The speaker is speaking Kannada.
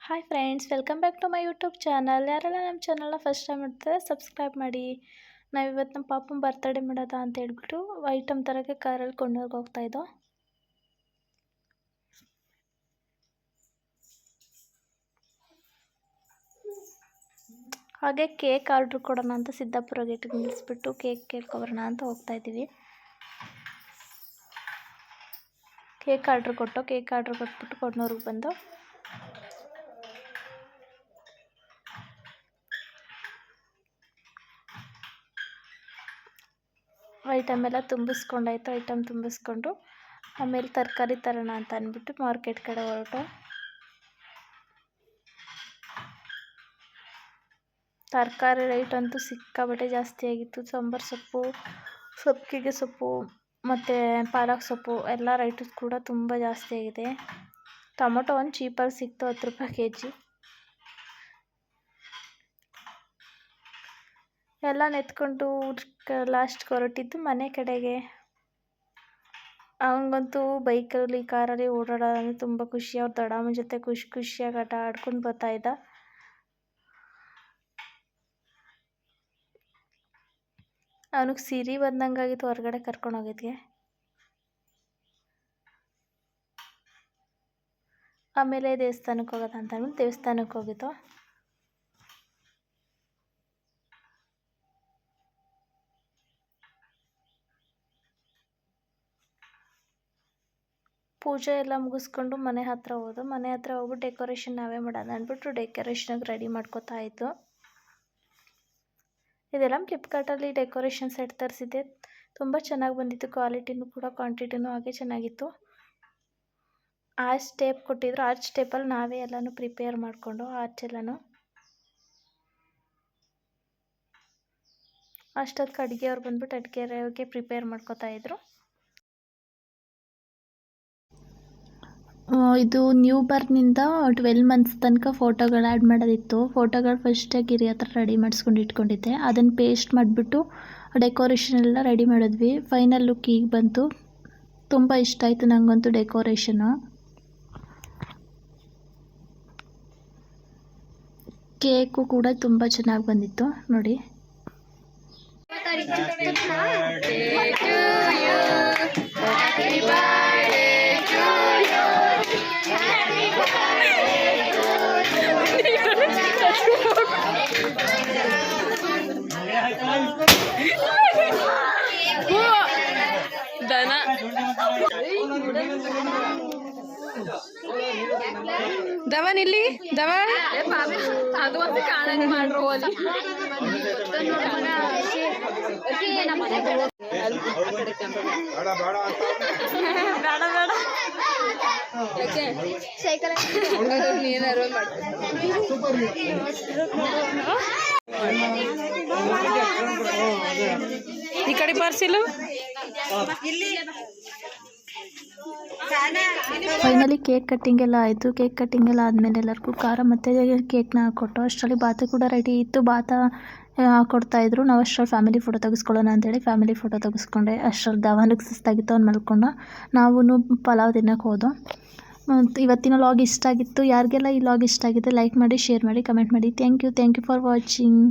Hi friends, welcome back to my YouTube channel. ಯಾರೆಲ್ಲ ನಮ್ಮ ಚಾನಲ್ನ ಫಸ್ಟ್ ಟೈಮ್ ಮಾಡ್ತಾರೆ ಸಬ್ಸ್ಕ್ರೈಬ್ ಮಾಡಿ. ನಾವಿವತ್ತು ನಮ್ಮ ಪಾಪನ ಬರ್ತಡೇ ಮಾಡೋದ ಅಂತ ಹೇಳ್ಬಿಟ್ಟು ಐಟಮ್ ತರೋಕ್ಕೆ ಕಾರಲ್ಲಿ ಕೊಂಡೋಗಿ ಹೋಗ್ತಾಯಿದ್ದೋ. ಹಾಗೆ ಕೇಕ್ ಆರ್ಡ್ರ್ ಕೊಡೋಣ ಅಂತ ಸಿದ್ದಾಪುರ ಗೇಟಿಗೆ ನಿಲ್ಲಿಸ್ಬಿಟ್ಟು ಕೇಕ್ ಕೇಳ್ಕೊಬರೋಣ ಅಂತ ಹೋಗ್ತಾಯಿದ್ದೀವಿ. ಕೇಕ್ ಆರ್ಡ್ರ್ ಕೊಟ್ಬಿಟ್ಟು ಕೊಡ್ನೂರಿಗೆ ಬಂದು ಐಟಮ್ ಎಲ್ಲ ತುಂಬಿಸ್ಕೊಂಡಾಯ್ತು. ಐಟಮ್ ತುಂಬಿಸ್ಕೊಂಡು ಆಮೇಲೆ ತರಕಾರಿ ತರೋಣ ಅಂತ ಅಂದ್ಬಿಟ್ಟು ಮಾರ್ಕೆಟ್ ಕಡೆ ಹೊರಟು. ತರಕಾರಿ ರೇಟ್ ಅಂತೂ ಸಿಕ್ಕಾಬಟ್ಟೆ ಜಾಸ್ತಿ ಆಗಿತ್ತು. ಸಾಂಬಾರು ಸೊಪ್ಪು, ಸಬ್ಬಸಿಗೆ ಸೊಪ್ಪು ಮತ್ತು ಪಾಲಕ್ ಸೊಪ್ಪು ಎಲ್ಲ ರೇಟು ಕೂಡ ತುಂಬ ಜಾಸ್ತಿ ಆಗಿದೆ. ಟೊಮೊಟೊ ಒಂದು ಚೀಪಾಗಿ ಸಿಕ್ತು, 10 ರೂಪಾಯಿ kg. ಎಲ್ಲ ನೆತ್ಕೊಂಡು ಲಾಸ್ಟ್ಗೆ ಹೊರಟಿದ್ದು ಮನೆ ಕಡೆಗೆ. ಅವನಿಗಂತೂ ಬೈಕಲ್ಲಿ ಕಾರಲ್ಲಿ ಓಡಾಡೋದಂದ್ರೆ ತುಂಬ ಖುಷಿ. ಅವ್ರ ದೊಡ್ಡಮ್ಮನ ಜೊತೆ ಖುಷಿಯಾಗಿ ಆಟ ಆಡ್ಕೊಂಡು ಬರ್ತಾಯಿದ್ದ. ಅವನಿಗೆ ಸಿರಿ ಬಂದಂಗಾಗಿತ್ತು ಹೊರಗಡೆ ಕರ್ಕೊಂಡೋಗಿದ್ಗೆ. ಆಮೇಲೆ ದೇವಸ್ಥಾನಕ್ಕೆ ಹೋಗೋದ ಅಂತ ಅಂದ್ಬಿಟ್ಟು ದೇವಸ್ಥಾನಕ್ಕೆ ಹೋಗಿದ್ದು. ಪೂಜೆ ಎಲ್ಲ ಮುಗಿಸ್ಕೊಂಡು ಮನೆ ಹತ್ರ ಹೋದು. ಮನೆ ಹತ್ರ ಹೋಗ್ಬಿಟ್ಟು ಡೆಕೋರೇಷನ್ ನಾವೇ ಮಾಡೋಣ ಅಂದ್ಬಿಟ್ಟು ಡೆಕೋರೇಷನ್ಗೆ ರೆಡಿ ಮಾಡ್ಕೋತಾ ಇದ್ದು. ಇದೆಲ್ಲ ಫ್ಲಿಪ್ಕಾರ್ಟಲ್ಲಿ ಡೆಕೋರೇಷನ್ ಸೆಟ್ ತರಿಸಿದ್ದೆ. ತುಂಬ ಚೆನ್ನಾಗಿ ಬಂದಿತ್ತು. ಕ್ವಾಲಿಟಿನೂ ಕೂಡ ಕ್ವಾಂಟಿಟಿನೂ ಹಾಗೆ ಚೆನ್ನಾಗಿತ್ತು. ಆರ್ಚ್ ಟೇಪ್ ಕೊಟ್ಟಿದ್ರು. ಆರ್ಚ್ ಟೇಪಲ್ಲಿ ನಾವೇ ಎಲ್ಲನೂ ಪ್ರಿಪೇರ್ ಮಾಡಿಕೊಂಡು ಆರ್ಚ್ ಎಲ್ಲನೂ ಅಷ್ಟೊತ್ತಿಗೆ ಅಡುಗೆಯವ್ರು ಬಂದ್ಬಿಟ್ಟು ಅಡುಗೆಗೆ ಪ್ರಿಪೇರ್ ಮಾಡ್ಕೋತಾ ಇದ್ರು. ಇದು ನ್ಯೂ ಬರ್ನಿಂದ 12 ಮಂತ್ಸ್ ತನಕ ಫೋಟೋಗಳು ಆ್ಯಡ್ ಮಾಡೋದಿತ್ತು. ಫೋಟೋಗಳು ಫಸ್ಟೇ ಗಿರಿ ಹತ್ರ ರೆಡಿ ಮಾಡಿಸ್ಕೊಂಡು ಇಟ್ಕೊಂಡಿದ್ದೆ. ಅದನ್ನು ಪೇಸ್ಟ್ ಮಾಡಿಬಿಟ್ಟು ಡೆಕೋರೇಷನ್ ಎಲ್ಲ ರೆಡಿ ಮಾಡಿದ್ವಿ. ಫೈನಲ್ ಲುಕ್ ಈಗ ಬಂತು. ತುಂಬ ಇಷ್ಟ ಆಯಿತು ನನಗಂತೂ ಡೆಕೋರೇಷನು. ಕೇಕು ಕೂಡ ತುಂಬ ಚೆನ್ನಾಗಿ ಬಂದಿತ್ತು ನೋಡಿ. ಧವನ್ ಇಲ್ಲಿ ಧವನ್ ಅದು ಒಂದು ಕಾಣಂಗ್ ಮಾಡ್ರು ಅಲ್ಲಿ ಏನಾರು ಈ ಕಡೆ ಪಾರ್ಸಿಲು. ಫೈನಲಿ ಕೇಕ್ ಕಟ್ಟಿಂಗ್ ಎಲ್ಲ ಆಯಿತು. ಕೇಕ್ ಕಟ್ಟಿಂಗ್ ಎಲ್ಲ ಆದಮೇಲೆ ಎಲ್ಲರಿಗೂ ಖಾರ ಮತ್ತು ಕೇಕ್ನ ಹಾಕ್ಕೊಟ್ಟು ಅಷ್ಟರಲ್ಲಿ ಬಾತು ಕೂಡ ರೆಡಿ ಇತ್ತು. ಬಾತ ಹಾಕ್ಕೊಡ್ತಾಯಿದ್ರು. ನಾವು ಅಷ್ಟರಲ್ಲಿ ಫ್ಯಾಮಿಲಿ ಫೋಟೋ ತೆಗೆಸ್ಕೊಳ್ಳೋಣ ಅಂತೇಳಿ ಫ್ಯಾಮಿಲಿ ಫೋಟೋ ತೆಗೆಸ್ಕೊಂಡೆ. ಅಷ್ಟರಲ್ಲಿ ಧವನಿಗೆ ಸುಸ್ತಾಗಿತ್ತು, ಅವ್ನು ಮಲ್ಕೊಂಡ. ನಾವು ಪಲಾವ್ ತಿನ್ನೋಕೆ ಹೋದೋ. ಇವತ್ತಿನ ಲಾಗ್ ಇಷ್ಟ ಆಗಿತ್ತು. ಯಾರಿಗೆಲ್ಲ ಈ ಲಾಗ್ ಇಷ್ಟ ಆಗಿದೆ ಲೈಕ್ ಮಾಡಿ, ಶೇರ್ ಮಾಡಿ, ಕಮೆಂಟ್ ಮಾಡಿ. Thank you for watching.